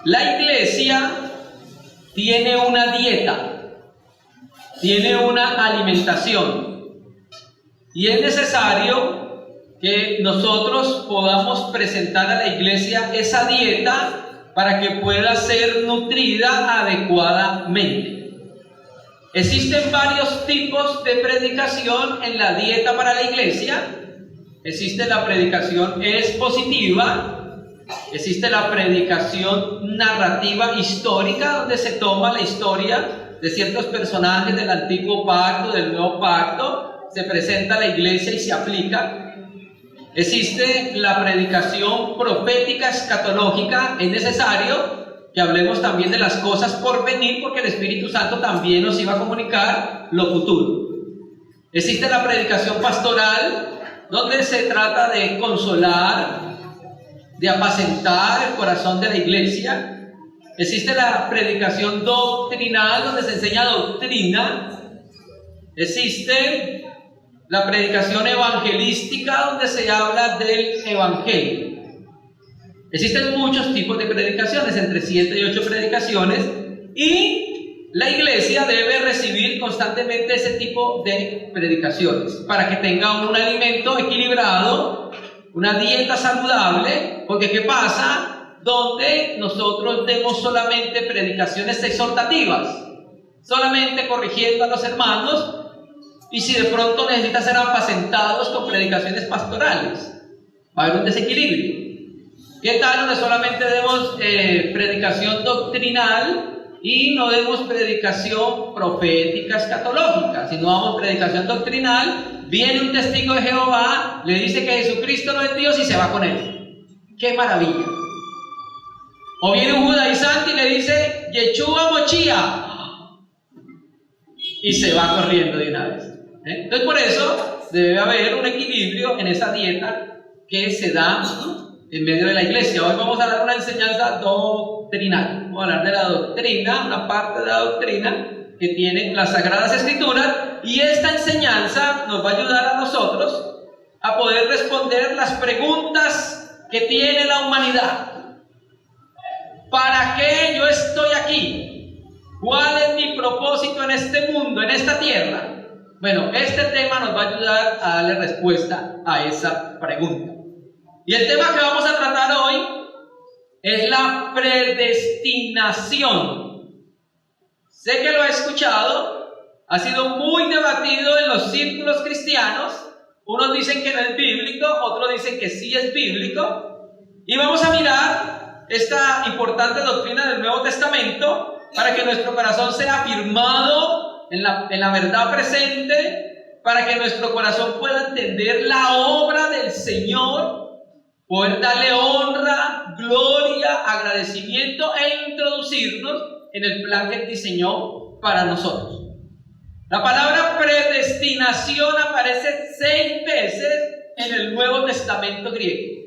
La iglesia tiene una dieta, tiene una alimentación, y es necesario que nosotros podamos presentar a la iglesia esa dieta para que pueda ser nutrida adecuadamente. Existen varios tipos de predicación en la dieta para la iglesia. Existe la predicación expositiva, existe la predicación narrativa histórica, donde se toma la historia de ciertos personajes del antiguo pacto, del nuevo pacto, se presenta a la iglesia y se aplica. Existe la predicación profética escatológica. Es necesario que hablemos también de las cosas por venir, porque el Espíritu Santo también nos iba a comunicar lo futuro. Existe la predicación pastoral, donde se trata de consolar, de apacentar el corazón de la iglesia. Existe la predicación doctrinal, donde se enseña doctrina. Existe la predicación evangelística, donde se habla del evangelio. Existen muchos tipos de predicaciones, entre 7 y 8 predicaciones, y la iglesia debe recibir constantemente ese tipo de predicaciones para que tenga un alimento equilibrado, una dieta saludable. Porque ¿qué pasa? Donde nosotros demos solamente predicaciones exhortativas, solamente corrigiendo a los hermanos, y si de pronto necesitan ser apacentados con predicaciones pastorales, va a haber un desequilibrio. ¿Qué tal donde solamente demos predicación doctrinal y no demos predicación profética escatológica? Si no damos predicación doctrinal, viene un testigo de Jehová, le dice que Jesucristo no es Dios y se va con él. ¡Qué maravilla! O viene un judaizante y le dice Yeshua Mochía y se va corriendo de una vez. Entonces, por eso debe haber un equilibrio en esa dieta que se da en medio de la iglesia. Hoy vamos a dar una enseñanza doctrinal. Vamos a hablar de la doctrina, una parte de la doctrina que tiene las Sagradas Escrituras, y esta enseñanza nos va a ayudar a nosotros a poder responder las preguntas que tiene la humanidad. ¿Para qué yo estoy aquí? ¿Cuál es mi propósito en este mundo, en esta tierra? Bueno, este tema nos va a ayudar a darle respuesta a esa pregunta. Y el tema que vamos a tratar hoy es la predestinación. Sé que lo he escuchado, ha sido muy debatido en los círculos cristianos. Unos dicen que no es bíblico, otros dicen que sí es bíblico. Y vamos a mirar esta importante doctrina del Nuevo Testamento para que nuestro corazón sea afirmado en la verdad presente, para que nuestro corazón pueda entender la obra del Señor, poder darle honra, gloria, agradecimiento e introducirnos en el plan que Él diseñó para nosotros. La palabra predestinación aparece 6 veces en el Nuevo Testamento griego.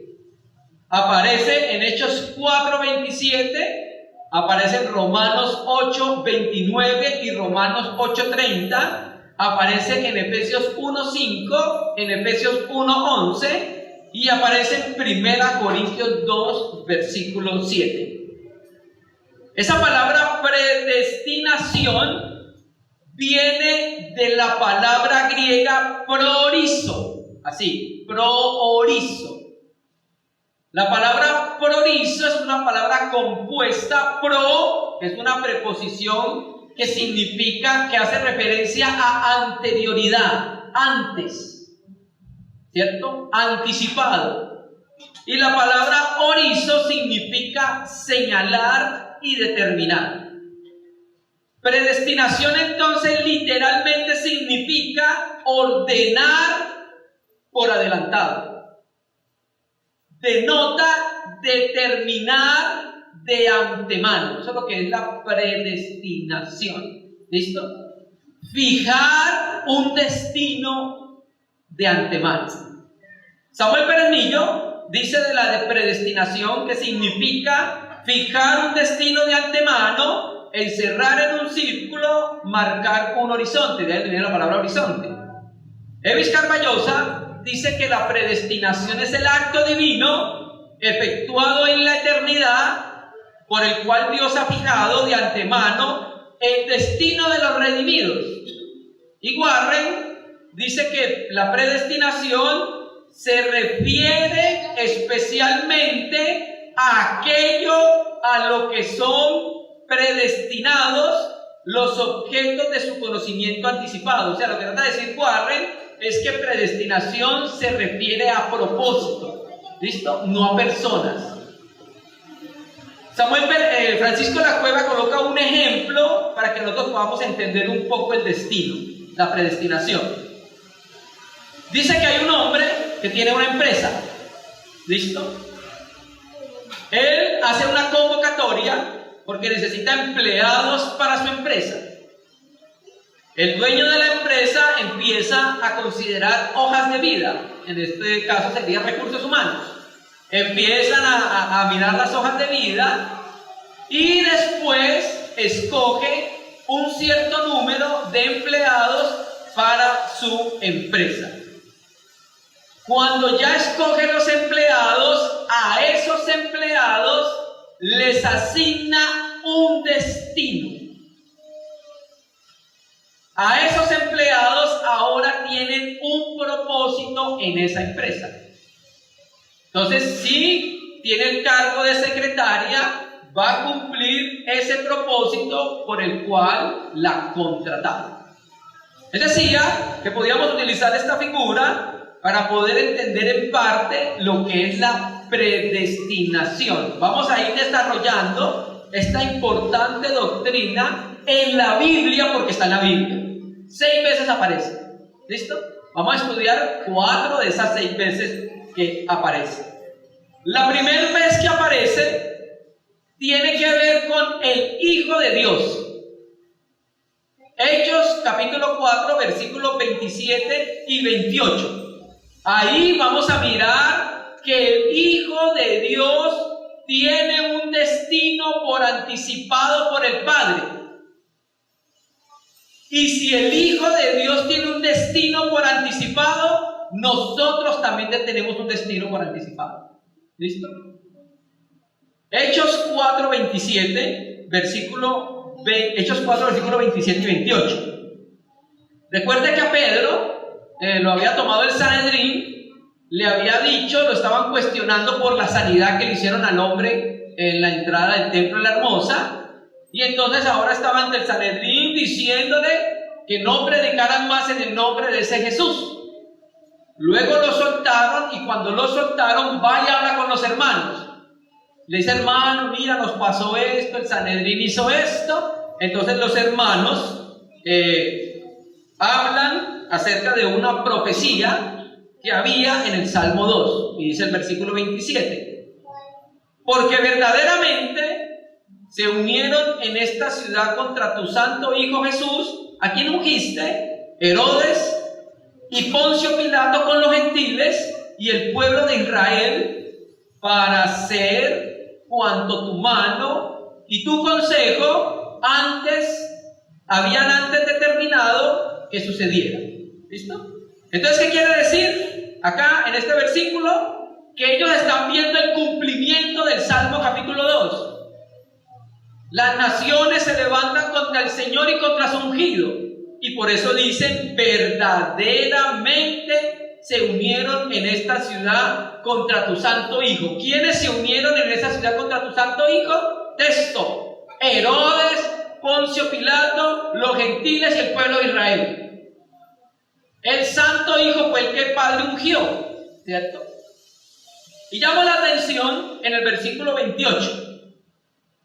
Aparece en Hechos 4:27, aparece en Romanos 8:29 y Romanos 8:30, aparece en Efesios 1:5, en Efesios 1:11, y aparece en 1 Corintios 2, versículo 7. Esa palabra predestinación viene de la palabra griega proorizo, así, proorizo. La palabra proorizo es una palabra compuesta. Pro es una preposición que significa, que hace referencia a anterioridad, antes, ¿cierto? Anticipado. Y la palabra orizo significa señalar y determinar. Predestinación entonces literalmente significa ordenar por adelantado. Denota determinar de antemano. Eso es lo que es la predestinación. ¿Listo? Fijar un destino de antemano. Samuel Peremillo dice de la predestinación que significa fijar un destino de antemano, encerrar en un círculo, marcar un horizonte. De ahí viene la palabra horizonte. Evis Carballosa dice que la predestinación es el acto divino efectuado en la eternidad por el cual Dios ha fijado de antemano el destino de los redimidos. Y Warren dice que la predestinación se refiere especialmente a aquello a lo que son predestinados los objetos de su conocimiento anticipado. O sea, lo que trata de decir Warren es que predestinación se refiere a propósito, ¿listo? No a personas. Francisco de la Cueva coloca un ejemplo para que nosotros podamos entender un poco el destino, la predestinación. Dice que hay un hombre que tiene una empresa, ¿listo? Él hace una convocatoria porque necesita empleados para su empresa. El dueño de la empresa empieza a considerar hojas de vida, en este caso serían recursos humanos. Empiezan a mirar las hojas de vida y después escoge un cierto número de empleados para su empresa. Cuando ya escoge los empleados, a esos empleados les asigna un destino. A esos empleados ahora tienen un propósito en esa empresa. Entonces, si tiene el cargo de secretaria, va a cumplir ese propósito por el cual la contrataron. Él decía que podíamos utilizar esta figura para poder entender en parte lo que es la predestinación. Vamos a ir desarrollando esta importante doctrina en la Biblia, porque está en la Biblia. 6 veces aparece. ¿Listo? Vamos a estudiar 4 de esas 6 veces que aparece. La primera vez que aparece tiene que ver con el Hijo de Dios. Hechos capítulo 4 versículos 27 y 28. Ahí vamos a mirar que el Hijo de Dios tiene un destino por anticipado por el Padre. Y si el Hijo de Dios tiene un destino por anticipado, nosotros también tenemos un destino por anticipado. ¿Listo? Hechos 4, 27, Hechos 4, versículos 27 y 28. Recuerde que a Pedro lo había tomado el Sanedrín, le había dicho, lo estaban cuestionando por la sanidad que le hicieron al hombre en la entrada del templo de la Hermosa, y entonces ahora estaba ante el Sanedrín diciéndole que no predicaran más en el nombre de ese Jesús. Luego lo soltaron, y cuando lo soltaron, vaya y habla con los hermanos. Le dice: hermano, mira, nos pasó esto, el Sanedrín hizo esto. Entonces los hermanos hablan acerca de una profecía que había en el Salmo 2, y dice el versículo 27: porque verdaderamente se unieron en esta ciudad contra tu santo Hijo Jesús, a quien ungiste, Herodes y Poncio Pilato con los gentiles y el pueblo de Israel, para hacer cuanto tu mano y tu consejo habían antes determinado que sucediera. ¿Listo? Entonces, ¿qué quiere decir acá en este versículo? Que ellos están viendo el cumplimiento del Salmo capítulo 2. Las naciones se levantan contra el Señor y contra su ungido, y por eso dicen: verdaderamente se unieron en esta ciudad contra tu santo Hijo. ¿Quiénes se unieron en esta ciudad contra tu santo Hijo? Texto: Herodes, Poncio Pilato, los gentiles y el pueblo de Israel. El santo Hijo fue el que el Padre ungió, ¿cierto? Y llama la atención en el versículo 28: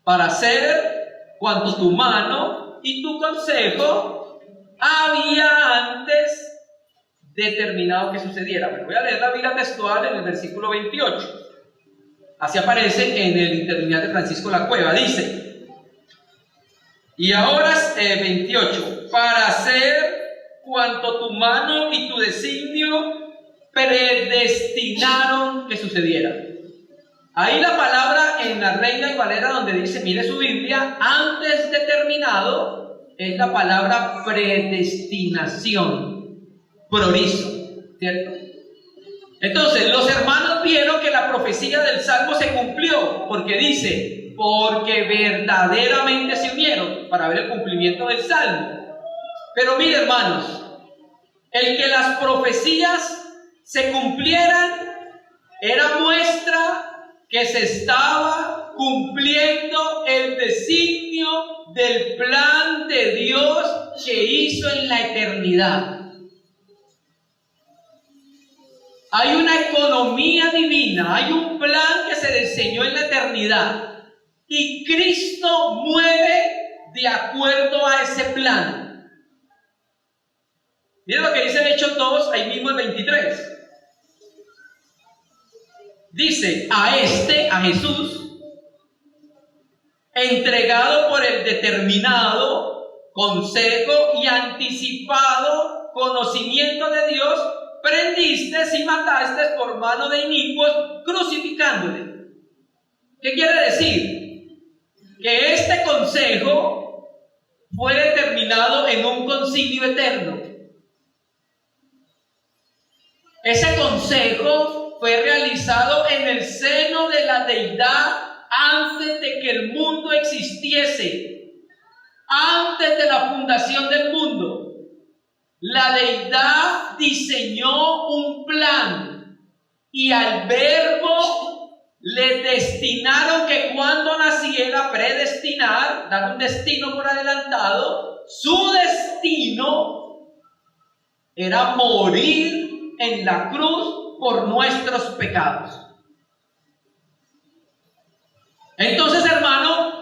para hacer cuanto tu mano y tu consejo había antes determinado que sucediera. Bueno, voy a leer la Biblia textual en el versículo 28. Así aparece en el interlineal de Francisco de la Cueva. Dice: y ahora 28, para hacer cuanto tu mano y tu designio predestinaron que sucediera. Ahí la palabra en la Reina y Valera, donde dice, mire su Biblia, antes determinado, es la palabra predestinación, prorizo, ¿cierto? Entonces, los hermanos vieron que la profecía del Salmo se cumplió, porque dice: porque verdaderamente se unieron, para ver el cumplimiento del Salmo. Pero mire, hermanos, el que las profecías se cumplieran era muestra que se estaba cumpliendo el designio del plan de Dios que hizo en la eternidad. Hay una economía divina, hay un plan que se diseñó en la eternidad y Cristo mueve de acuerdo a ese plan. Miren lo que dice el Hechos 2, ahí mismo el 23. Dice, a Jesús, entregado por el determinado consejo y anticipado conocimiento de Dios, prendiste y mataste por mano de inicuos, crucificándole. ¿Qué quiere decir? Que este consejo fue determinado en un concilio eterno. Ese consejo fue realizado en el seno de la deidad antes de que el mundo existiese, antes de la fundación del mundo. La deidad diseñó un plan y al Verbo le destinaron que cuando naciera, predestinar, dar un destino por adelantado. Su destino era morir en la cruz por nuestros pecados. Entonces, hermano,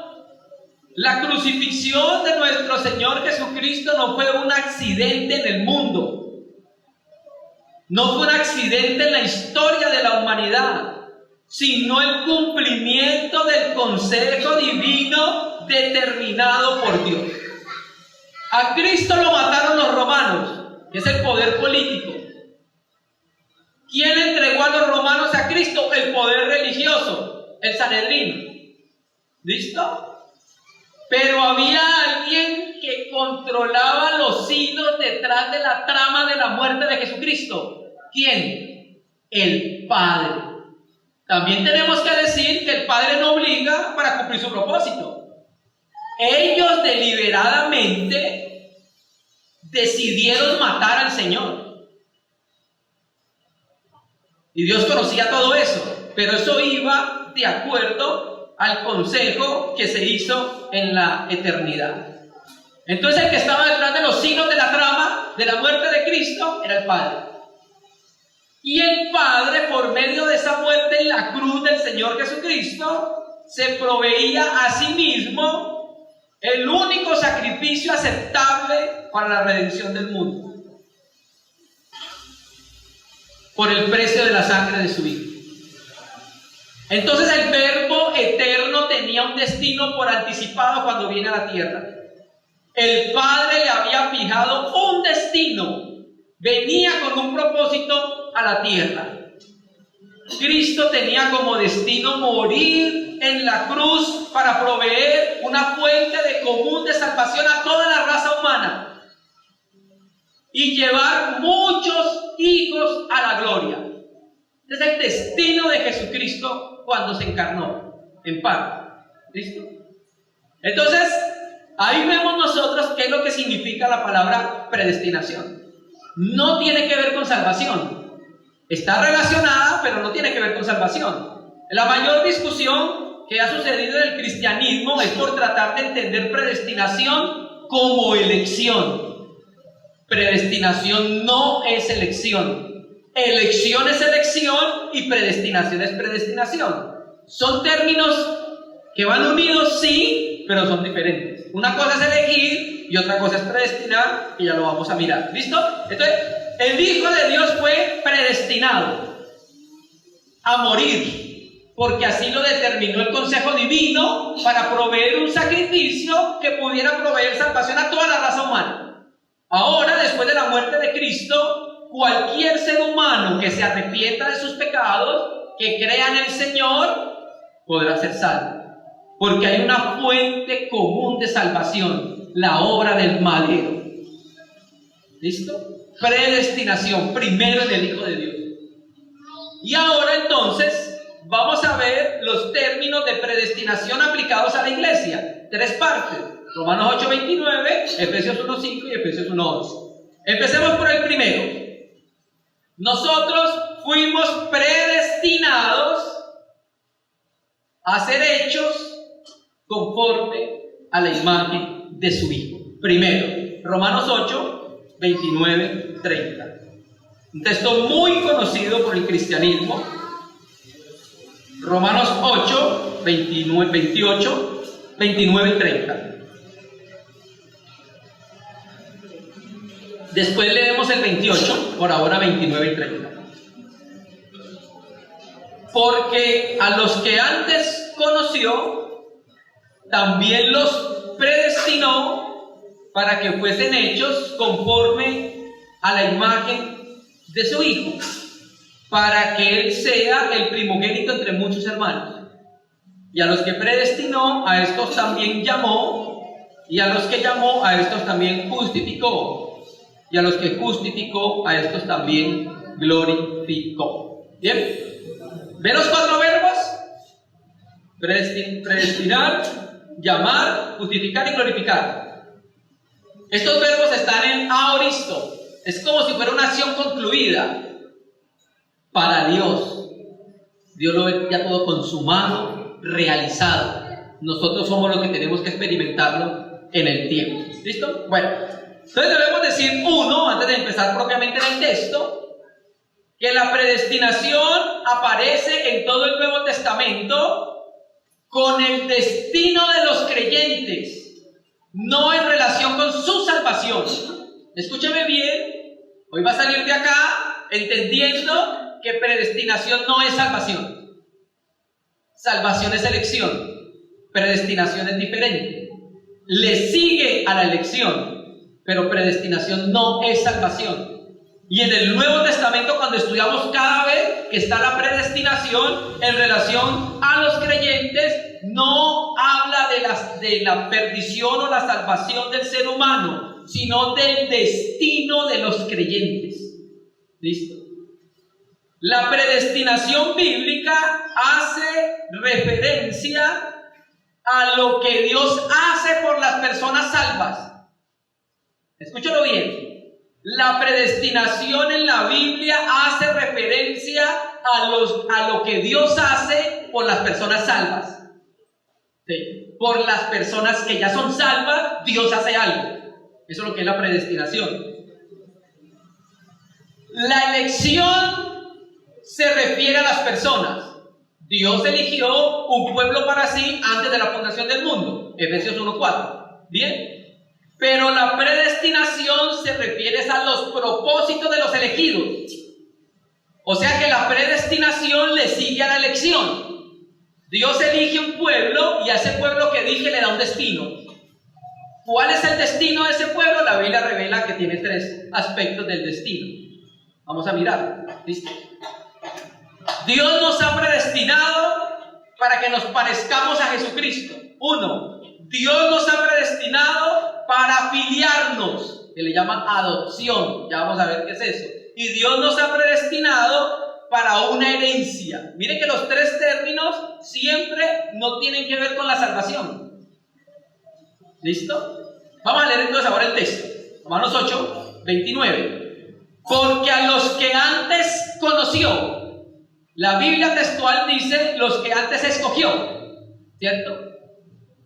la crucifixión de nuestro Señor Jesucristo no fue un accidente en el mundo, no fue un accidente en la historia de la humanidad, sino el cumplimiento del consejo divino determinado por Dios. A Cristo lo mataron los romanos, que es el poder político. ¿Quién entregó a los romanos a Cristo? El poder religioso, el Sanedrín. ¿Listo? Pero había alguien que controlaba los hilos detrás de la trama de la muerte de Jesucristo. ¿Quién? El Padre. También tenemos que decir que el Padre no obliga para cumplir su propósito. Ellos deliberadamente decidieron matar al Señor. Y Dios conocía todo eso, pero eso iba de acuerdo al consejo que se hizo en la eternidad. Entonces el que estaba detrás de los hilos de la trama de la muerte de Cristo era el Padre. Y el Padre, por medio de esa muerte en la cruz del Señor Jesucristo, se proveía a sí mismo el único sacrificio aceptable para la redención del mundo, por el precio de la sangre de su Hijo. Entonces el Verbo eterno tenía un destino por anticipado cuando viene a la tierra. El Padre le había fijado un destino, venía con un propósito a la tierra. Cristo tenía como destino morir en la cruz para proveer una fuente de común de salvación a toda la raza humana y llevar muchos hijos a la gloria. Es el destino de Jesucristo cuando se encarnó en parte. ¿Listo? Entonces, ahí vemos nosotros qué es lo que significa la palabra predestinación. No tiene que ver con salvación. Está relacionada, pero no tiene que ver con salvación. La mayor discusión que ha sucedido en el cristianismo es por tratar de entender predestinación como elección. Predestinación no es elección. Elección es elección y predestinación es predestinación. Son términos que van unidos, sí, pero son diferentes. Una cosa es elegir y otra cosa es predestinar, y ya lo vamos a mirar. ¿Listo? Entonces, el Hijo de Dios fue predestinado a morir, porque así lo determinó el consejo divino para proveer un sacrificio que pudiera proveer salvación a toda la raza humana. Ahora, después de la muerte de Cristo, cualquier ser humano que se arrepienta de sus pecados, que crea en el Señor, podrá ser salvo. Porque hay una fuente común de salvación, la obra del madero. ¿Listo? Predestinación, primero en el Hijo de Dios. Y ahora entonces vamos a ver los términos de predestinación aplicados a la iglesia. 3 partes: Romanos 8:29, Efesios 1:5 y Efesios 1:11. Empecemos por el primero. Nosotros fuimos predestinados a ser hechos conforme a la imagen de su Hijo. Primero, Romanos 8:29-30. Un texto muy conocido por el cristianismo. Romanos 8:29-30. Después leemos el 28, por ahora 29 y 30. Porque a los que antes conoció, también los predestinó para que fuesen hechos conforme a la imagen de su Hijo, para que Él sea el primogénito entre muchos hermanos. Y a los que predestinó, a estos también llamó, y a los que llamó, a estos también justificó. Y a los que justificó, a estos también glorificó. ¿Bien? ¿Ven los 4 verbos? Predestinar, llamar, justificar y glorificar. Estos verbos están en aoristo. Es como si fuera una acción concluida. Para Dios. Dios lo ve ya todo consumado, realizado. Nosotros somos los que tenemos que experimentarlo en el tiempo. ¿Listo? Bueno. Entonces debemos decir, antes de empezar propiamente en el texto, que la predestinación aparece en todo el Nuevo Testamento con el destino de los creyentes, no en relación con su salvación. Escúcheme bien, hoy va a salir de acá entendiendo que predestinación no es salvación. Salvación es elección, predestinación es diferente. Le sigue a la elección, pero predestinación no es salvación. Y en el Nuevo Testamento, cuando estudiamos cada vez que está la predestinación en relación a los creyentes, no habla de la perdición o la salvación del ser humano, sino del destino de los creyentes. ¿Listo? La predestinación bíblica hace referencia a lo que Dios hace por las personas salvas. Escúchalo bien. La predestinación en la Biblia hace referencia a lo que Dios hace por las personas salvas. ¿Sí? Por las personas que ya son salvas, Dios hace algo. Eso es lo que es la predestinación. La elección se refiere a las personas. Dios eligió un pueblo para sí antes de la fundación del mundo. Efesios 1:4. Bien. Pero la predestinación se refiere a los propósitos de los elegidos. O sea que la predestinación le sigue a la elección. Dios elige un pueblo y a ese pueblo que elige le da un destino. ¿Cuál es el destino de ese pueblo? La Biblia revela que tiene 3 aspectos del destino. Vamos a mirar. ¿Listo? Dios nos ha predestinado para que nos parezcamos a Jesucristo. 1. Dios nos ha predestinado para afiliarnos, que le llaman adopción. Ya vamos a ver qué es eso. Y Dios nos ha predestinado para una herencia. Mire que los 3 términos siempre no tienen que ver con la salvación. ¿Listo? Vamos a leer entonces ahora el texto. Romanos 8:29. Porque a los que antes conoció, la Biblia textual dice los que antes escogió, ¿cierto?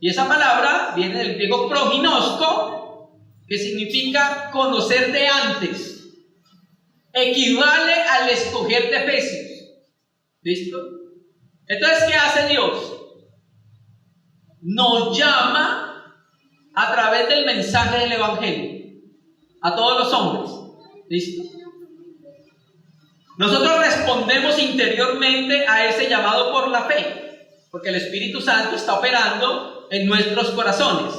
Y esa palabra viene del griego proginosko, que significa conocer de antes. Equivale al escoger de Efesios. ¿Listo? Entonces, ¿qué hace Dios? Nos llama a través del mensaje del Evangelio a todos los hombres. ¿Listo? Nosotros respondemos interiormente a ese llamado por la fe, porque el Espíritu Santo está operando en nuestros corazones.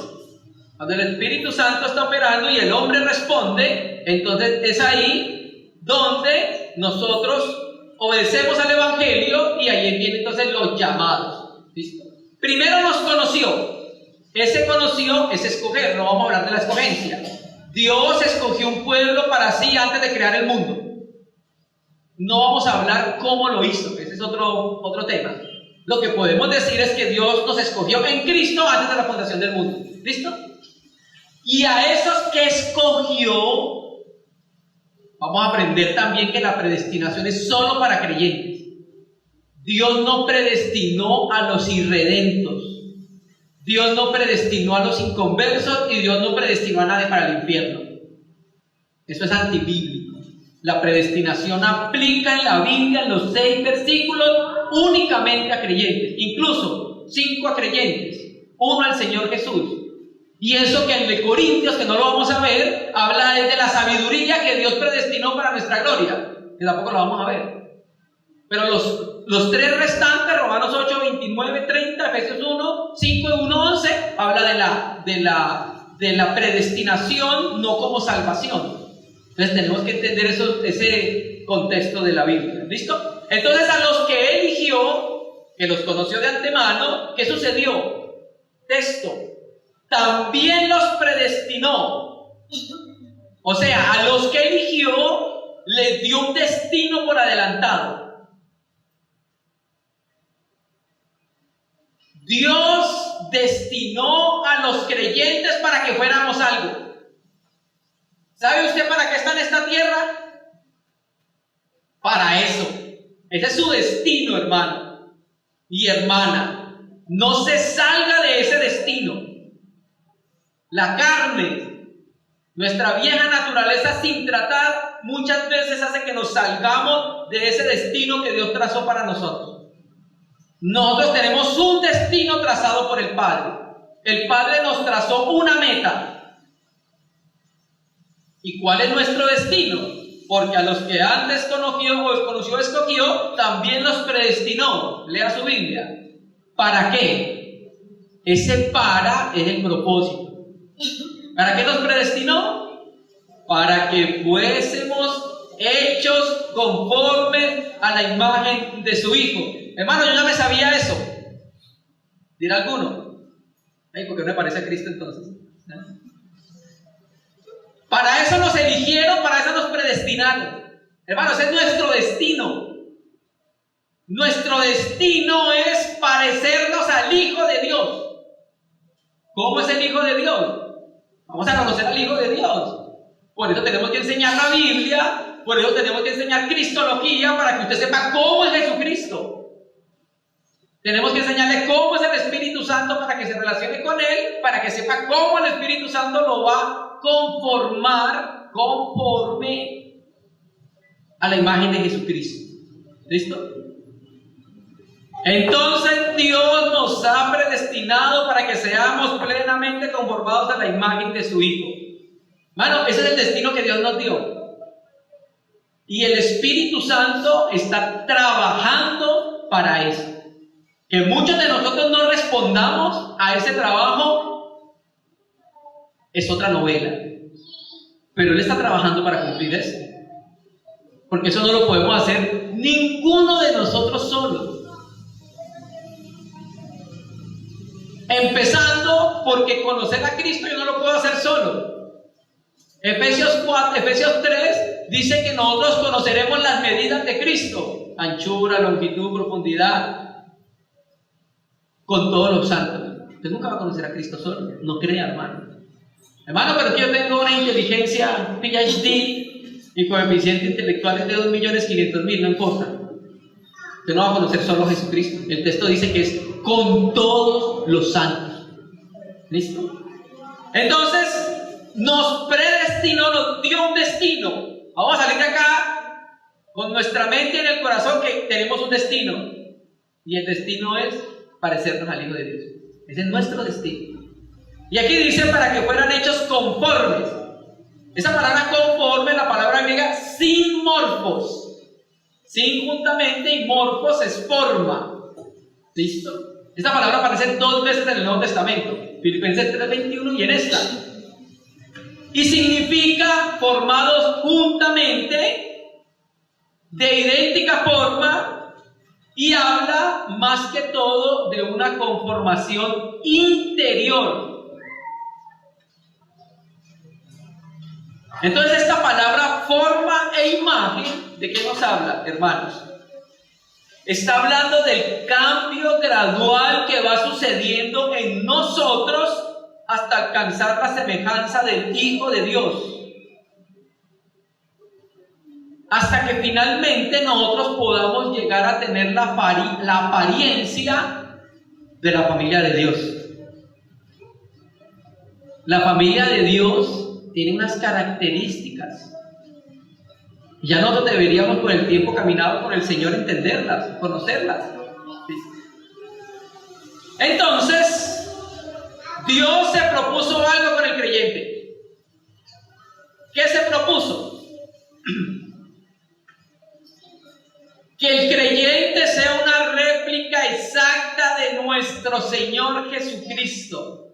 Cuando el Espíritu Santo está operando y el hombre responde, entonces es ahí donde nosotros obedecemos al Evangelio y ahí vienen entonces los llamados. ¿Listo? Primero nos conoció. Ese conoció es escoger, no vamos a hablar de la escogencia. Dios escogió un pueblo para sí antes de crear el mundo. no vamos a hablar cómo lo hizo, ese es otro tema. Lo que podemos decir es que Dios nos escogió en Cristo antes de la fundación del mundo. ¿Listo? Y a esos que escogió, vamos a aprender también que la predestinación es solo para creyentes. Dios no predestinó a los irredentos. Dios no predestinó a los inconversos y Dios no predestinó a nadie para el infierno. Eso es antibíblico. La predestinación aplica en la Biblia, en los 6 versículos, únicamente a creyentes. Incluso 5 a creyentes, 1 al Señor Jesús. Y eso que en de Corintios, que no lo vamos a ver, habla de la sabiduría que Dios predestinó para nuestra gloria, que tampoco lo vamos a ver. Pero los 3 restantes, Romanos 8, 29, 30, Efesios 1, 5 y 1, 11, habla de la predestinación, no como salvación. Entonces tenemos que entender ese contexto de la Biblia. ¿Listo? Entonces a los que eligió, que los conoció de antemano, ¿qué sucedió? Texto. También los predestinó. O sea, a los que eligió, les dio un destino por adelantado. Dios destinó a los creyentes para que fuéramos algo. ¿Sabe usted para qué está en esta tierra? Para eso. Ese es su destino, hermano y hermana. No se salga de ese destino. La carne, nuestra vieja naturaleza sin tratar, muchas veces hace que nos salgamos de ese destino que Dios trazó para nosotros. Nosotros tenemos un destino trazado por el Padre. El Padre nos trazó una meta. ¿Y cuál es nuestro destino? Porque a los que antes conoció, escogió, también los predestinó. Lea su Biblia. ¿Para qué? Ese para es el propósito. ¿Para qué nos predestinó? Para que fuésemos hechos conforme a la imagen de su Hijo. Hermano, yo ya me sabía eso. ¿Dirá alguno? Ay, ¿por qué no me parece a Cristo entonces? ¿No? Para eso nos eligieron, para eso nos predestinaron. Hermano, ese es nuestro destino. Nuestro destino es parecernos al Hijo de Dios. ¿Cómo es el Hijo de Dios? Vamos a conocer al Hijo de Dios. Por eso tenemos que enseñar la Biblia, por eso tenemos que enseñar cristología, para que usted sepa cómo es Jesucristo. Tenemos que enseñarle cómo es el Espíritu Santo para que se relacione con Él, para que sepa cómo el Espíritu Santo lo va a conformar conforme a la imagen de Jesucristo. ¿Listo? Entonces Dios nos ha predestinado para que seamos plenamente conformados a la imagen de su Hijo. Hermano, ese es el destino que Dios nos dio. Y el Espíritu Santo está trabajando para eso. Que muchos de nosotros no respondamos a ese trabajo es otra novela. Pero Él está trabajando para cumplir eso. Porque eso no lo podemos hacer ninguno de nosotros solos. Empezando porque conocer a Cristo yo no lo puedo hacer solo. Efesios 3 dice que nosotros conoceremos las medidas de Cristo: anchura, longitud, profundidad, con todos los santos. Usted nunca va a conocer a Cristo solo, no crea, hermano. Hermano, pero que yo tengo una inteligencia PhD y coeficiente intelectual es de 2.500.000, no importa. Usted no va a conocer solo a Jesucristo. El texto dice que es con todos los santos. ¿Listo? Entonces, nos predestinó, nos dio un destino. Vamos a salir de acá con nuestra mente en el corazón que tenemos un destino. Y el destino es parecernos al Hijo de Dios. Ese es nuestro destino. Y aquí dice para que fueran hechos conformes. Esa palabra conforme, la palabra griega sin morfos. Sin juntamente, y morfos es forma. ¿Listo? Esta palabra aparece 2 veces en el Nuevo Testamento. Filipenses 3:21 y en esta. Y significa formados juntamente, de idéntica forma, y habla más que todo de una conformación interior. Entonces esta palabra forma e imagen ¿de qué nos habla, hermanos? Está hablando del cambio gradual que va sucediendo en nosotros hasta alcanzar la semejanza del Hijo de Dios. Hasta que finalmente nosotros podamos llegar a tener la apariencia de la familia de Dios. La familia de Dios tiene unas características. Ya nosotros deberíamos, con el tiempo caminado con el Señor, entenderlas, conocerlas. Entonces, Dios se propuso algo con el creyente. ¿Qué se propuso? Que el creyente sea una réplica exacta de nuestro Señor Jesucristo.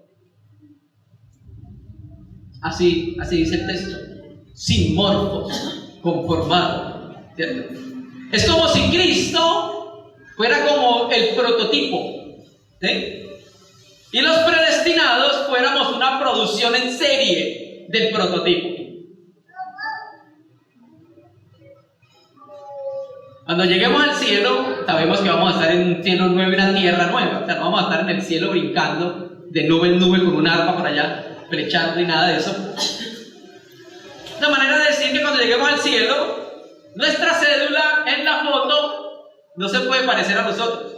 Así dice el texto. Sin morfos, conformado. ¿Cierto? Es como si Cristo fuera como el prototipo, ¿sí? Y los predestinados fuéramos una producción en serie del prototipo. Cuando lleguemos al cielo, sabemos que vamos a estar en un cielo nuevo y una tierra nueva. O sea, no vamos a estar en el cielo brincando de nube en nube con un arpa por allá, flechando y nada de eso. Una manera de decir que cuando lleguemos al cielo, nuestra cédula en la foto no se puede parecer a nosotros.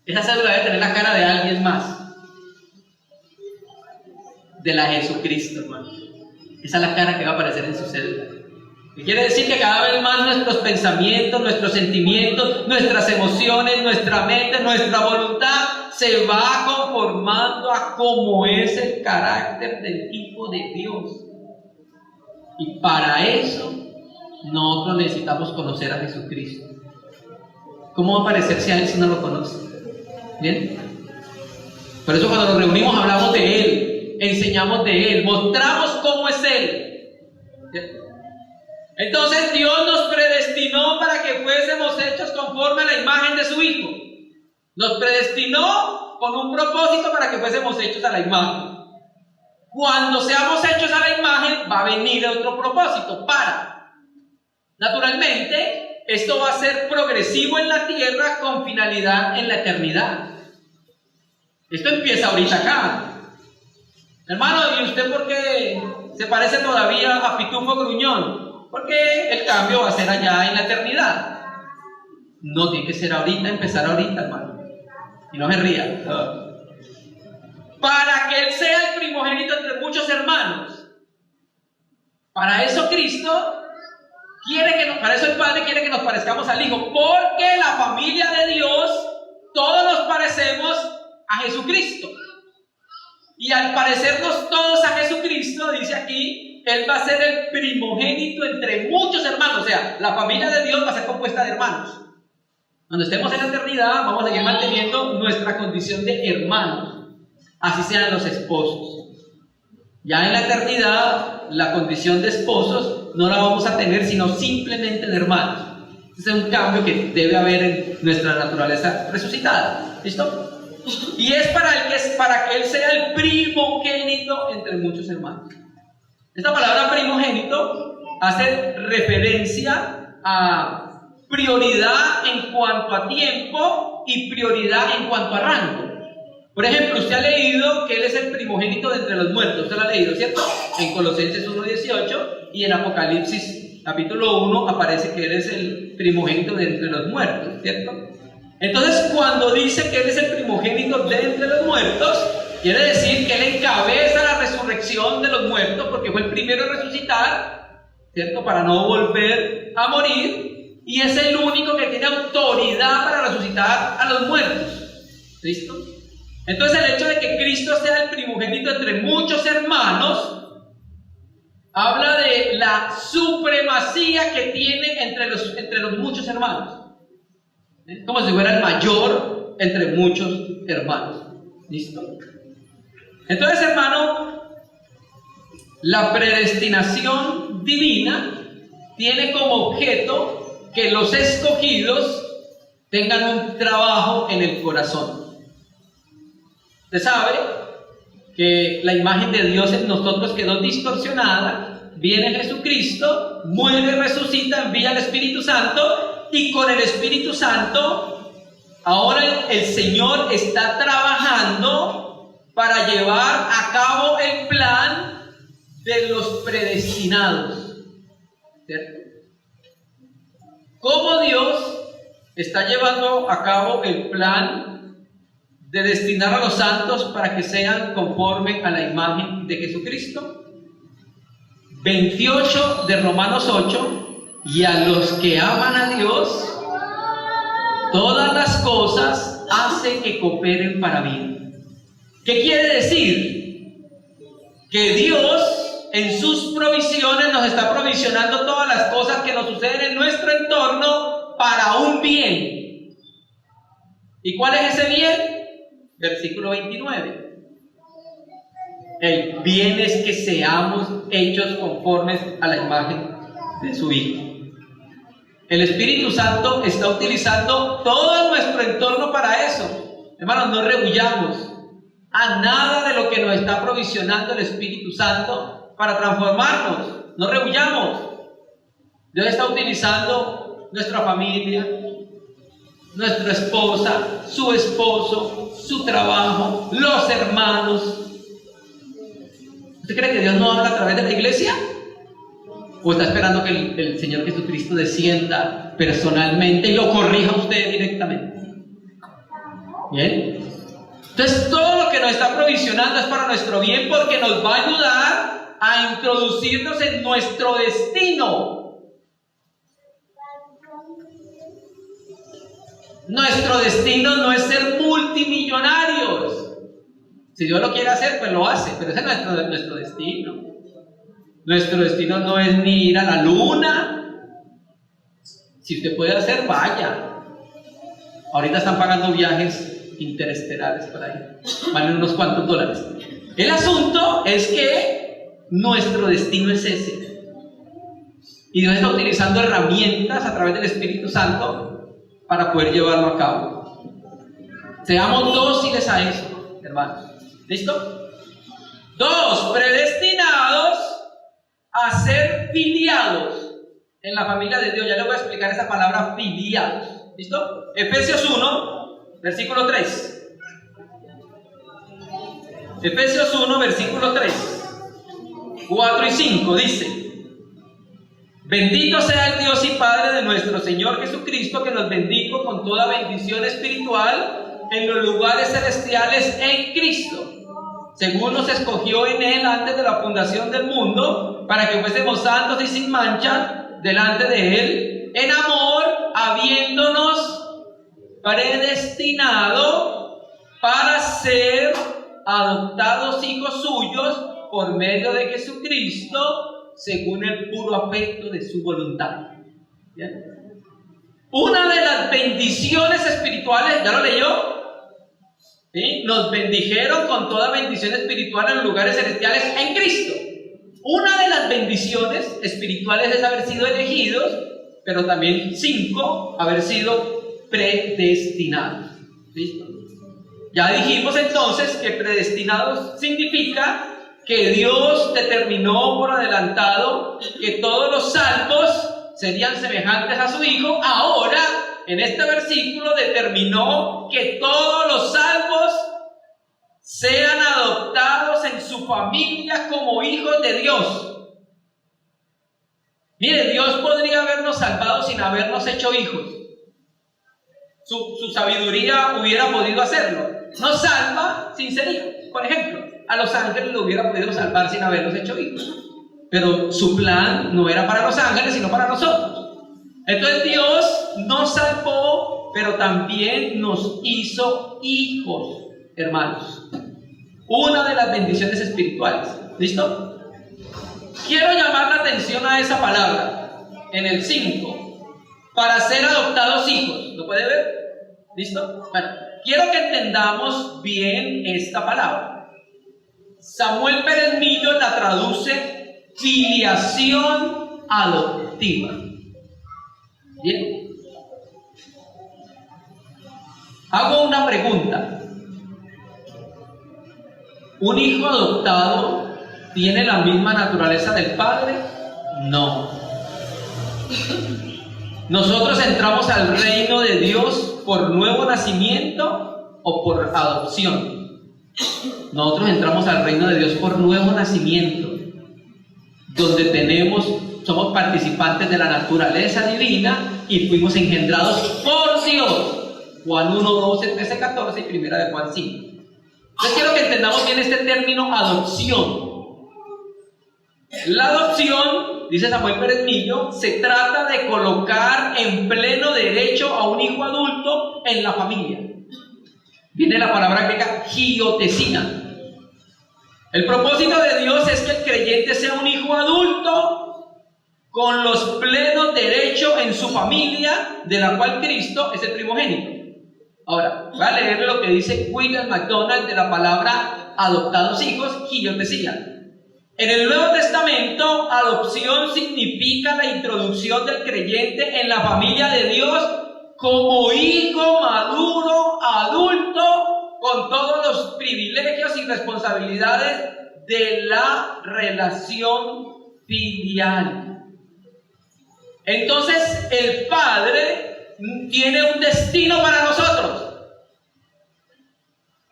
Esa cédula debe tener la cara de alguien más. De la Jesucristo, hermano. Esa es la cara que va a aparecer en su cédula. ¿Qué quiere decir? Que cada vez más nuestros pensamientos, nuestros sentimientos, nuestras emociones, nuestra mente, nuestra voluntad se va conformando a cómo es el carácter del Hijo de Dios. Y para eso nosotros necesitamos conocer a Jesucristo. ¿Cómo va a parecerse a Él si no lo conoce? ¿Bien? Por eso cuando nos reunimos hablamos de Él, enseñamos de Él, mostramos cómo es Él. ¿Bien? Entonces Dios nos predestinó para que fuésemos hechos conforme a la imagen de su Hijo. Nos predestinó con un propósito para que fuésemos hechos a la imagen. Cuando seamos hechos a la imagen, va a venir otro propósito para. Naturalmente, esto va a ser progresivo en la tierra con finalidad en la eternidad. Esto empieza ahorita acá. Hermano, ¿y usted por qué se parece todavía a Pitufo Gruñón? Porque el cambio va a ser allá en la eternidad. No tiene que ser ahorita, empezar ahorita, hermano. Y no se ría. No. Para que Él sea el primogénito entre muchos hermanos. Para eso Cristo para eso el Padre quiere que nos parezcamos al Hijo. Porque la familia de Dios, todos nos parecemos a Jesucristo. Y al parecernos todos a Jesucristo, dice aquí, Él va a ser el primogénito entre muchos hermanos. O sea, la familia de Dios va a ser compuesta de hermanos. Cuando estemos en la eternidad, vamos a seguir manteniendo nuestra condición de hermanos. Así sean los esposos. Ya en la eternidad, la condición de esposos no la vamos a tener, sino simplemente de hermanos. Ese es un cambio que debe haber en nuestra naturaleza resucitada. ¿Listo? Y es para que Él sea el primogénito entre muchos hermanos. Esta palabra primogénito hace referencia a prioridad en cuanto a tiempo y prioridad en cuanto a rango. Por ejemplo, usted ha leído que Él es el primogénito de entre los muertos. Usted lo ha leído, ¿cierto? En Colosenses 1:18 y en Apocalipsis capítulo 1 aparece que Él es el primogénito de entre los muertos, ¿cierto? Entonces, cuando dice que Él es el primogénito de entre los muertos, quiere decir que Él encabeza la resurrección de los muertos porque fue el primero en resucitar, ¿cierto? Para no volver a morir, y es el único que tiene autoridad para resucitar a los muertos. ¿Listo? Entonces, el hecho de que Cristo sea el primogénito entre muchos hermanos habla de la supremacía que tiene entre los muchos hermanos. Como si fuera el mayor entre muchos hermanos. ¿Listo? Entonces, hermano, la predestinación divina tiene como objeto que los escogidos tengan un trabajo en el corazón. Usted sabe que la imagen de Dios en nosotros quedó distorsionada viene Jesucristo, muere, resucita, envía al Espíritu Santo, y con el Espíritu Santo ahora el Señor está trabajando para llevar a cabo el plan de los predestinados, ¿cierto? ¿Cómo Dios está llevando a cabo el plan de destinar a los santos para que sean conforme a la imagen de Jesucristo? 28 de Romanos 8, y a los que aman a Dios, todas las cosas hacen que cooperen para bien. ¿Qué quiere decir? Que Dios en sus provisiones nos está provisionando todas las cosas que nos suceden en nuestro entorno para un bien. ¿Y cuál es ese bien? Versículo 29. El bien es que seamos hechos conformes a la imagen de su Hijo. El Espíritu Santo está utilizando todo nuestro entorno para eso. Hermanos, no rehuyamos a nada de lo que nos está provisionando el Espíritu Santo para transformarnos. No rehuyamos. Dios está utilizando nuestra familia, nuestra esposa, su esposo, su trabajo, los hermanos. ¿Usted cree que Dios no habla a través de la iglesia? ¿O está esperando que el Señor Jesucristo descienda personalmente y lo corrija a usted directamente? ¿Bien? Entonces todo lo que nos está provisionando es para nuestro bien, porque nos va a ayudar a introducirnos en nuestro destino. Nuestro destino no es ser multimillonarios. Si Dios lo quiere hacer, pues lo hace, pero ese no es nuestro destino. Nuestro destino no es ni ir a la luna. Si usted puede hacer, vaya. Ahorita están pagando viajes interestelares por ahí, valen unos cuantos dólares. El asunto es que nuestro destino es ese, y Dios está utilizando herramientas a través del Espíritu Santo para poder llevarlo a cabo. Seamos dóciles a eso, hermanos. ¿Listo? 2, predestinados a ser filiados en la familia de Dios. Ya le voy a explicar esa palabra, filiados. ¿Listo? Efesios 1, versículo 3. Efesios 1, versículo 3, 4 y 5 dice: bendito sea el Dios y Padre de nuestro Señor Jesucristo, que nos bendijo con toda bendición espiritual en los lugares celestiales en Cristo, según nos escogió en Él antes de la fundación del mundo, para que fuésemos santos y sin mancha delante de Él, en amor, habiéndonos predestinado para ser adoptados hijos suyos por medio de Jesucristo, según el puro afecto de su voluntad. ¿Bien? Una de las bendiciones espirituales, ¿ya lo leyó? ¿Sí? Nos bendijeron con toda bendición espiritual en los lugares celestiales en Cristo. Una de las bendiciones espirituales es haber sido elegidos, pero también 5, haber sido predestinados. ¿Listo? Ya dijimos entonces que predestinados significa que Dios determinó por adelantado que todos los salvos serían semejantes a su Hijo. Ahora, en este versículo, determinó que todos los salvos sean adoptados en su familia como hijos de Dios. Mire, Dios podría habernos salvado sin habernos hecho hijos. Su sabiduría hubiera podido hacerlo. Nos salva sin ser hijos. Por ejemplo, a los ángeles lo hubiera podido salvar sin haberlos hecho hijos. Pero su plan no era para los ángeles, sino para nosotros. Entonces Dios nos salvó, pero también nos hizo hijos, hermanos. Una de las bendiciones espirituales. ¿Listo? Quiero llamar la atención a esa palabra en el 5, para ser adoptados hijos. ¿Lo puede ver? ¿Listo? Bueno, quiero que entendamos bien esta palabra. Samuel Pérez Millo la traduce filiación adoptiva. Bien. Hago una pregunta. ¿Un hijo adoptado ¿tiene la misma naturaleza del Padre? No. ¿Nosotros entramos al reino de Dios por nuevo nacimiento o por adopción? Nosotros entramos al reino de Dios por nuevo nacimiento, donde somos participantes de la naturaleza divina y fuimos engendrados por Dios. Juan 1, 12, 13, 14 y 1 de Juan 5. Entonces quiero que entendamos bien este término adopción. La adopción, dice Samuel Pérez Millo, se trata de colocar en pleno derecho a un hijo adulto en la familia. Viene la palabra griega hiotesina. El propósito de Dios es que el creyente sea un hijo adulto con los plenos derechos en su familia, de la cual Cristo es el primogénito. Ahora, voy a leer lo que dice William MacDonald de la palabra adoptados hijos, hiotesía. En el Nuevo Testamento, adopción significa la introducción del creyente en la familia de Dios como hijo maduro, adulto, con todos los privilegios y responsabilidades de la relación filial. Entonces, el Padre tiene un destino para nosotros: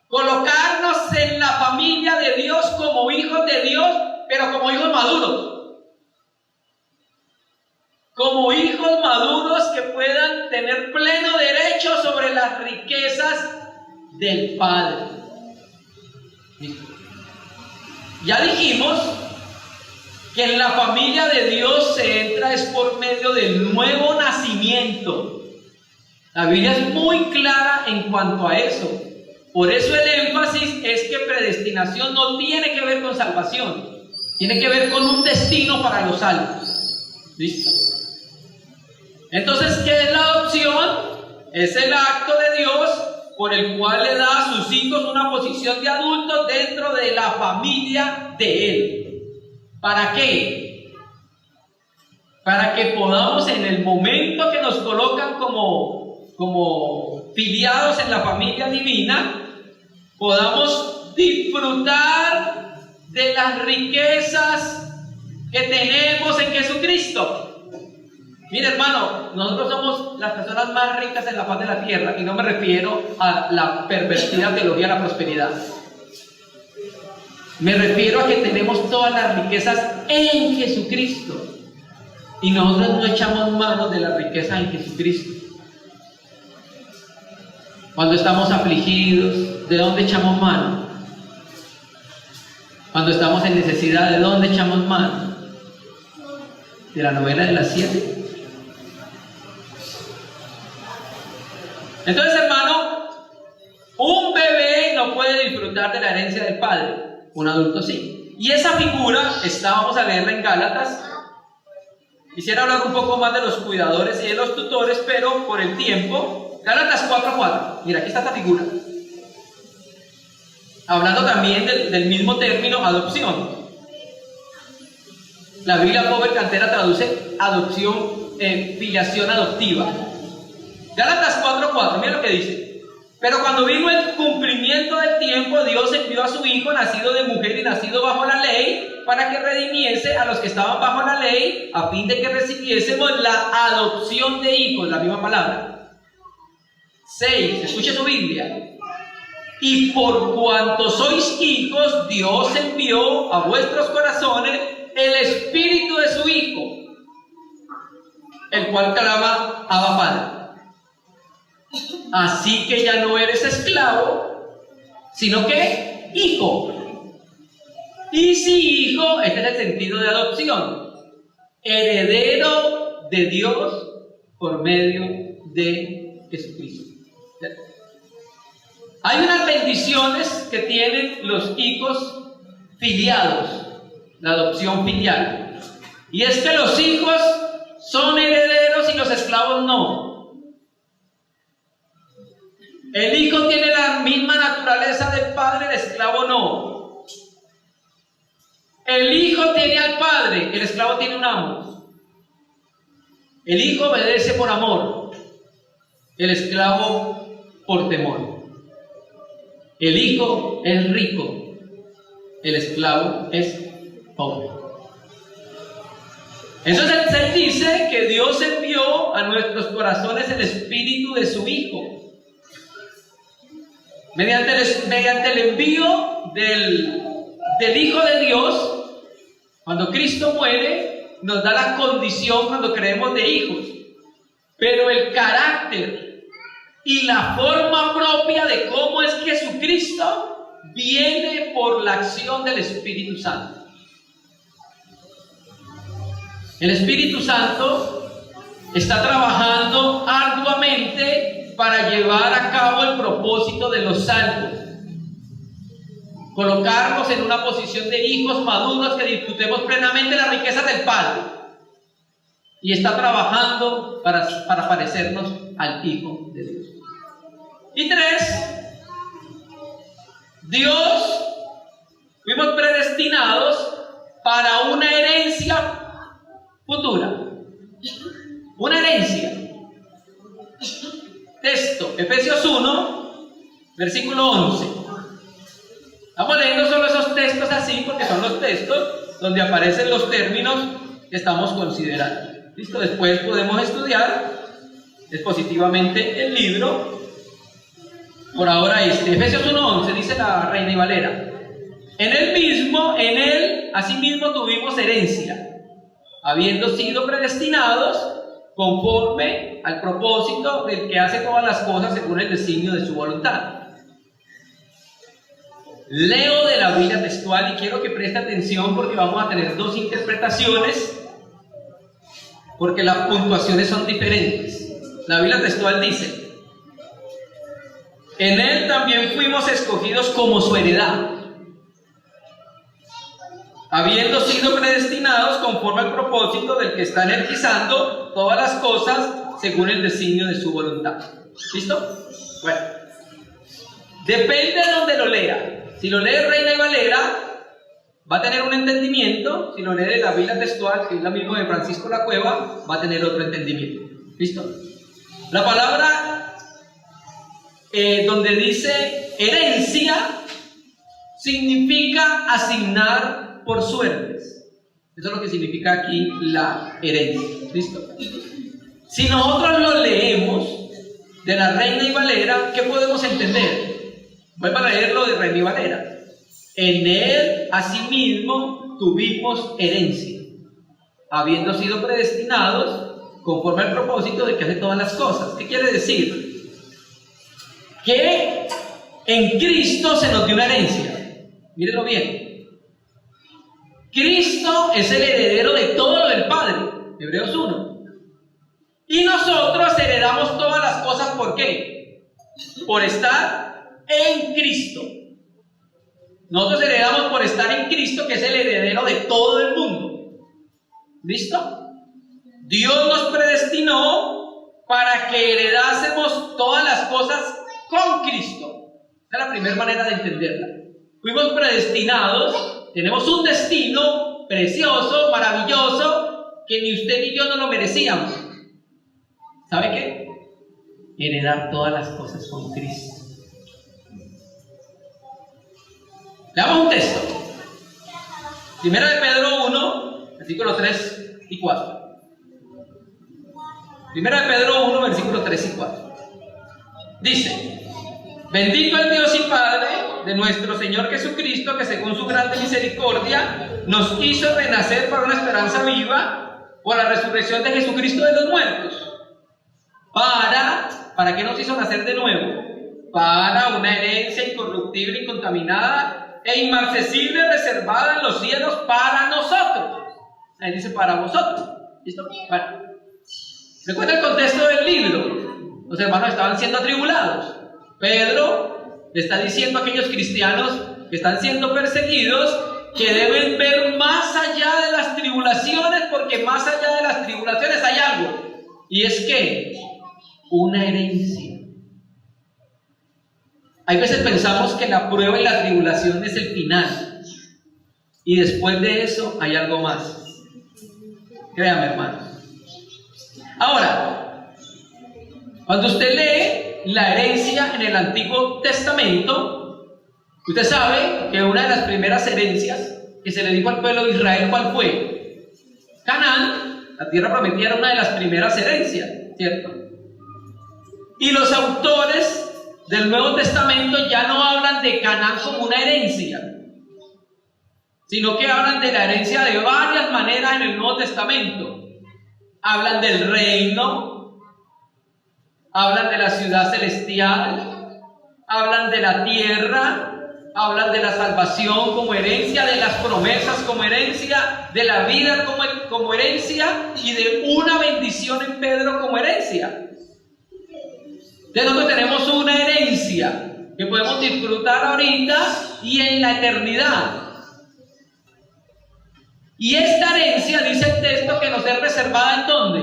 colocarnos en la familia de Dios como hijos de Dios, pero como hijos maduros. Como hijos maduros que puedan tener pleno derecho sobre las riquezas del Padre. Ya dijimos que en la familia de Dios se entra es por medio del nuevo nacimiento. La Biblia es muy clara en cuanto a eso. Por eso el énfasis es que predestinación no tiene que ver con salvación. Tiene que ver con un destino para los salvos. ¿Listo? Entonces, ¿qué es la adopción? Es el acto de Dios por el cual le da a sus hijos una posición de adultos dentro de la familia de Él. ¿Para qué? Para que podamos, en el momento que nos colocan como filiados en la familia divina, podamos disfrutar de las riquezas que tenemos en Jesucristo. Mire, hermano, nosotros somos las personas más ricas en la faz de la tierra, y no me refiero a la pervertida teología de la prosperidad. Me refiero a que tenemos todas las riquezas en Jesucristo, y nosotros no echamos mano de las riquezas en Jesucristo. Cuando estamos afligidos, ¿de dónde echamos mano? Cuando estamos en necesidad, ¿de dónde echamos mano? ¿De la novela de las 7? Entonces, hermano, un bebé no puede disfrutar de la herencia del padre, un adulto sí. Y esa figura vamos a leerla en Gálatas. Quisiera hablar un poco más de los cuidadores y de los tutores, pero por el tiempo, Gálatas 4:4. Mira, aquí está esta figura. Hablando también del mismo término, adopción. La Biblia Pobre Cantera traduce adopción, filiación adoptiva. Gálatas 4:4, mira lo que dice. Pero cuando vino el cumplimiento del tiempo, Dios envió a su Hijo, nacido de mujer y nacido bajo la ley, para que redimiese a los que estaban bajo la ley, a fin de que recibiésemos la adopción de hijos, la misma palabra. 6, escuche su Biblia. Y por cuanto sois hijos, Dios envió a vuestros corazones el espíritu de su Hijo, el cual clama: Abba, Padre. Así que ya no eres esclavo, sino que hijo. Y si hijo, este es el sentido de adopción, heredero de Dios por medio de Jesucristo. Hay unas bendiciones que tienen los hijos filiados, la adopción filial, y es que los hijos son herederos y los esclavos no. El hijo tiene la misma naturaleza del padre, el esclavo no. El hijo tiene al padre, el esclavo tiene un amo. El hijo obedece por amor, el esclavo por temor. El hijo es rico, el esclavo es pobre. Entonces él dice que Dios envió a nuestros corazones el espíritu de su Hijo. Mediante el envío del Hijo de Dios, cuando Cristo muere, nos da la condición cuando creemos de hijos. Pero el carácter y la forma propia de cómo es Jesucristo viene por la acción del Espíritu Santo. El Espíritu Santo está trabajando arduamente para llevar a cabo el propósito de los salvos. Colocarnos en una posición de hijos maduros que disfrutemos plenamente las riquezas del Padre. Y está trabajando para parecernos al Hijo de Dios. Y 3, Dios, fuimos predestinados para una herencia futura. Una herencia. Texto, Efesios 1, versículo 11. Estamos leyendo solo esos textos así porque son los textos donde aparecen los términos que estamos considerando. ¿Listo? Después podemos estudiar expositivamente el libro. Por ahora Efesios 1:11 dice la Reina y Valera. En él asimismo tuvimos herencia, habiendo sido predestinados conforme al propósito del que hace todas las cosas según el designio de su voluntad. Leo de la Biblia textual y quiero que preste atención porque vamos a tener dos interpretaciones, porque las puntuaciones son diferentes. La Biblia textual dice: en él también fuimos escogidos como su heredad, habiendo sido predestinados conforme al propósito del que está energizando todas las cosas según el designio de su voluntad. ¿Listo? Bueno, depende de donde lo lea. Si lo lee Reina y Valera, va a tener un entendimiento. Si lo lee de la Biblia textual, que es la misma de Francisco La Cueva, va a tener otro entendimiento. ¿Listo? La palabra donde dice herencia significa asignar por suertes. Eso es lo que significa aquí la herencia. ¿Listo? Si nosotros lo leemos de la Reina y Valera, ¿qué podemos entender? Voy a leerlo de Reina y Valera. En él asimismo tuvimos herencia, habiendo sido predestinados conforme al propósito de que hace todas las cosas. ¿Qué quiere decir? Que en Cristo se nos dio una herencia. Mírenlo bien. Cristo es el heredero de todo lo del Padre, Hebreos 1. Y nosotros heredamos todas las cosas, ¿por qué? Por estar en Cristo. Nosotros heredamos por estar en Cristo, que es el heredero de todo el mundo. ¿Listo? Dios nos predestinó para que heredásemos todas las cosas con Cristo. Esa es la primera manera de entenderla. Fuimos predestinados, tenemos un destino precioso, maravilloso, que ni usted ni yo no lo merecíamos. ¿Sabe qué? Heredar todas las cosas con Cristo. Leamos un texto. Primera de Pedro 1, versículos 3 y 4. Primera de Pedro 1, versículos 3 y 4. Dice: bendito el Dios y Padre de nuestro Señor Jesucristo, que según su grande misericordia nos hizo renacer para una esperanza viva por la resurrección de Jesucristo de los muertos. ¿Para qué nos hizo nacer de nuevo? Para una herencia incorruptible, incontaminada e inmarcesible, reservada en los cielos para nosotros. Ahí dice para vosotros. ¿Listo? Bueno, recuerda el contexto del libro. Los hermanos estaban siendo atribulados. Pedro le está diciendo a aquellos cristianos que están siendo perseguidos que deben ver más allá de las tribulaciones, porque más allá de las tribulaciones hay algo, y es que una herencia. Hay veces pensamos que la prueba y la tribulación es el final, y después de eso hay algo más. Créame, hermano. Ahora, cuando usted lee la herencia en el Antiguo Testamento, usted sabe que una de las primeras herencias que se le dijo al pueblo de Israel, ¿cuál fue? Canaán, la tierra prometida, era una de las primeras herencias, ¿cierto? Y los autores del Nuevo Testamento ya no hablan de Canaán como una herencia, sino que hablan de la herencia de varias maneras en el Nuevo Testamento. Hablan del reino, hablan de la ciudad celestial, hablan de la tierra, hablan de la salvación como herencia, de las promesas como herencia, de la vida como herencia y de una bendición en Pedro como herencia. Entonces nosotros tenemos una herencia que podemos disfrutar ahorita y en la eternidad. Y esta herencia, dice el texto, que nos es reservada ¿en dónde?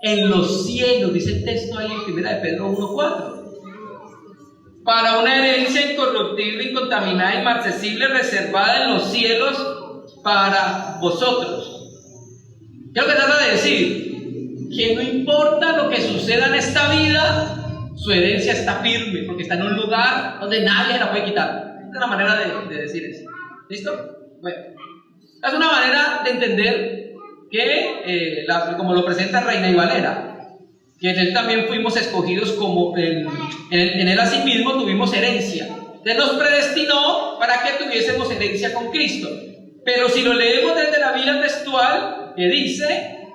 En los cielos, dice el texto ahí en 1 de Pedro 1:4. Para una herencia incorruptible, incontaminada, inmarcesible, reservada en los cielos para vosotros. ¿Qué es lo que trata de decir? Que no importa lo que suceda en esta vida, su herencia está firme, porque está en un lugar donde nadie la puede quitar. Es una manera de decir eso. ¿Listo? Bueno, es una manera de entender que, como lo presenta Reina y Valera, que en él también fuimos escogidos como en él asimismo tuvimos herencia. Él nos predestinó para que tuviésemos herencia con Cristo. Pero si lo leemos desde la Biblia textual, que dice,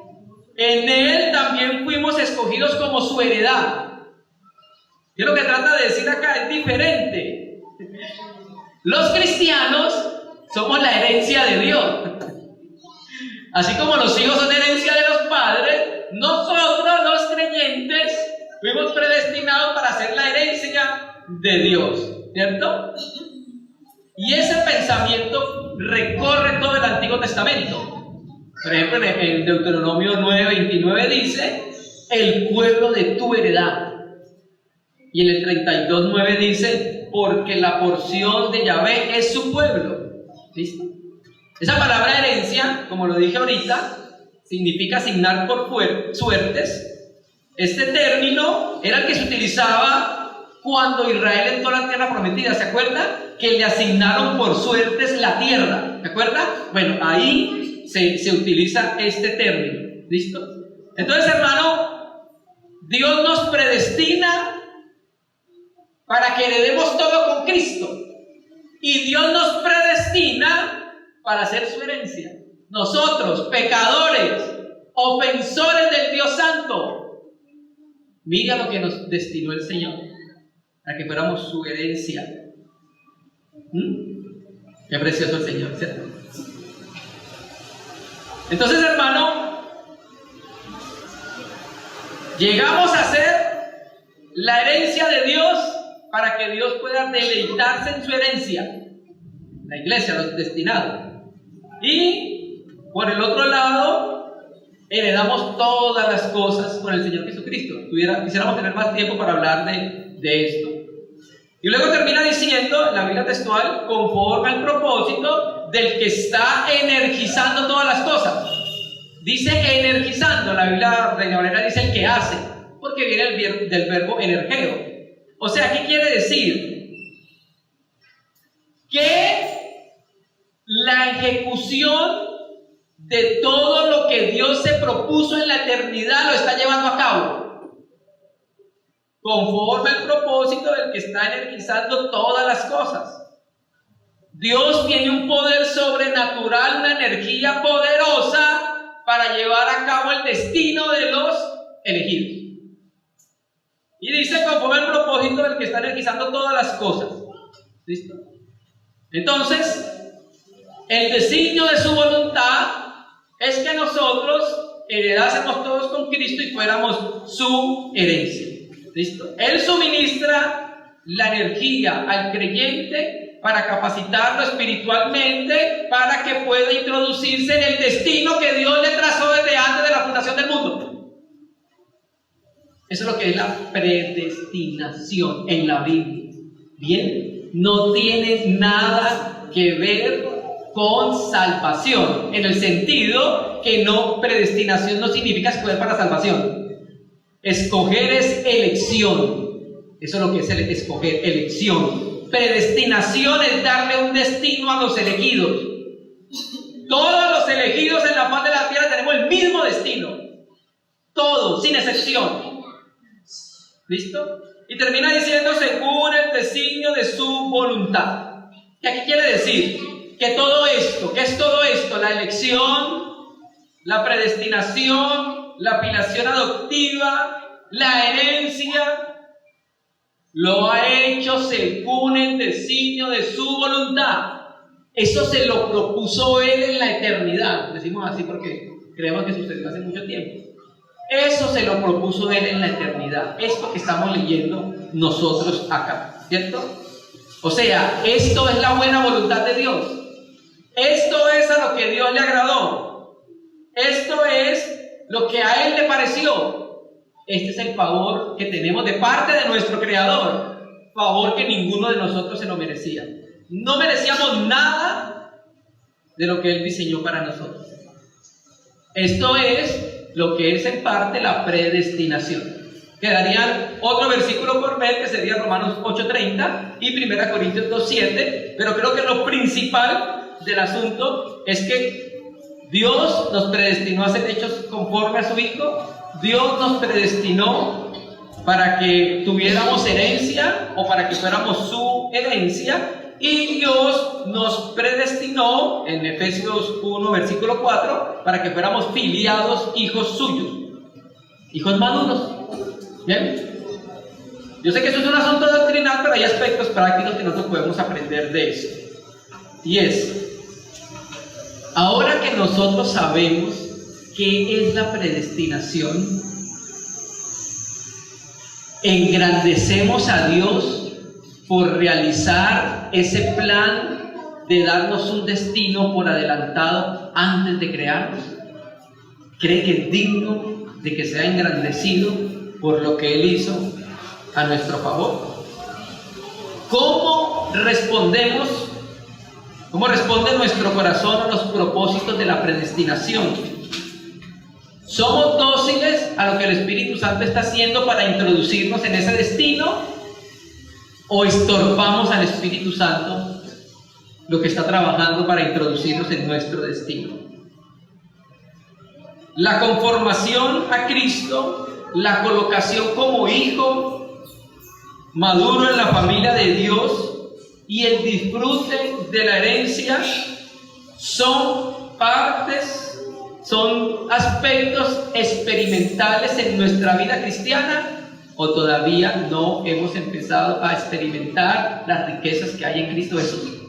en él también fuimos escogidos como su heredad. Y lo que trata de decir acá es diferente. Los cristianos somos la herencia de Dios. Así como los hijos son herencia de los padres, nosotros los creyentes fuimos predestinados para ser la herencia de Dios, ¿cierto? Y ese pensamiento recorre todo el Antiguo Testamento. Por ejemplo, en Deuteronomio 9:29 dice, el pueblo de tu heredad. Y en el 32:9 dice, porque la porción de Yahvé es su pueblo. ¿Listo? Esa palabra herencia, como lo dije ahorita, significa asignar por suertes. Este término era el que se utilizaba cuando Israel entró a la tierra prometida. ¿Se acuerda? Que le asignaron por suertes la tierra. ¿Se acuerda? Bueno, ahí se utiliza este término. ¿Listo? Entonces, hermano, Dios nos predestina para que heredemos todo con Cristo. Y Dios nos predestina para ser su herencia. Nosotros, pecadores, ofensores del Dios Santo, mira lo que nos destinó el Señor, para que fuéramos su herencia. Qué precioso el Señor, ¿cierto? Entonces, hermano, llegamos a ser la herencia de Dios para que Dios pueda deleitarse en su herencia, la iglesia, los destinados. Y por el otro lado, heredamos todas las cosas con el Señor Jesucristo. Quisiéramos tener más tiempo para hablar de esto. Y luego termina diciendo, en la Biblia textual, conforme al propósito del que está energizando todas las cosas. Dice energizando, la Biblia Reina Valera dice el que hace, porque viene del verbo energeo. O sea, ¿qué quiere decir? Que la ejecución de todo lo que Dios se propuso en la eternidad lo está llevando a cabo, conforme al propósito del que está energizando todas las cosas. Dios tiene un poder sobrenatural, una energía poderosa para llevar a cabo el destino de los elegidos. Y dice conforme al propósito del que está energizando todas las cosas. ¿Listo? Entonces, el designio de su voluntad es que nosotros heredásemos todos con Cristo y fuéramos su herencia. ¿Listo? Él suministra la energía al creyente para capacitarlo espiritualmente para que pueda introducirse en el destino que Dios le trazó desde antes de la fundación del mundo. Eso es lo que es la predestinación en la Biblia. Bien, no tiene nada que ver con salvación, en el sentido que predestinación no significa escoger para salvación. Escoger es elección. Eso es lo que es el escoger, elección. Predestinación es darle un destino a los elegidos. Todos los elegidos en la faz de la tierra tenemos el mismo destino. Todos, sin excepción. ¿Listo? Y termina diciendo según el designio de su voluntad. ¿Qué quiere decir? Que todo esto, ¿qué es todo esto? La elección, la predestinación, la apelación adoptiva, la herencia, lo ha hecho según el designio de su voluntad. Eso se lo propuso Él en la eternidad. Decimos así porque creemos que sucedió hace mucho tiempo. Eso se lo propuso Él en la eternidad. Esto que estamos leyendo nosotros acá, ¿cierto? O sea, esto es la buena voluntad de Dios. Esto es a lo que Dios le agradó. Esto es lo que a Él le pareció. Este es el favor que tenemos de parte de nuestro Creador. Favor que ninguno de nosotros se lo merecía. No merecíamos nada de lo que Él diseñó para nosotros. Esto es lo que es en parte la predestinación. Quedarían otro versículo por ver, que sería Romanos 8:30 y 1 Corintios 2:7, pero creo que lo principal del asunto es que Dios nos predestinó a ser hechos conforme a su Hijo. Dios nos predestinó para que tuviéramos herencia o para que fuéramos su herencia. Y Dios nos predestinó, en Efesios 1, versículo 4, para que fuéramos filiados hijos suyos, hijos maduros. ¿Bien? Yo sé que eso es un asunto doctrinal, pero hay aspectos prácticos que nosotros podemos aprender de eso. Y es, ahora que nosotros sabemos qué es la predestinación, engrandecemos a Dios por realizar ese plan de darnos un destino por adelantado antes de crearnos. ¿Cree que es digno de que sea engrandecido por lo que Él hizo a nuestro favor? ¿Cómo respondemos? ¿Cómo responde nuestro corazón a los propósitos de la predestinación? ¿Somos dóciles a lo que el Espíritu Santo está haciendo para introducirnos en ese destino? ¿O estorbamos al Espíritu Santo lo que está trabajando para introducirnos en nuestro destino? La conformación a Cristo, la colocación como hijo maduro en la familia de Dios y el disfrute de la herencia son partes, son aspectos experimentales en nuestra vida cristiana. ¿O todavía no hemos empezado a experimentar las riquezas que hay en Cristo Jesús?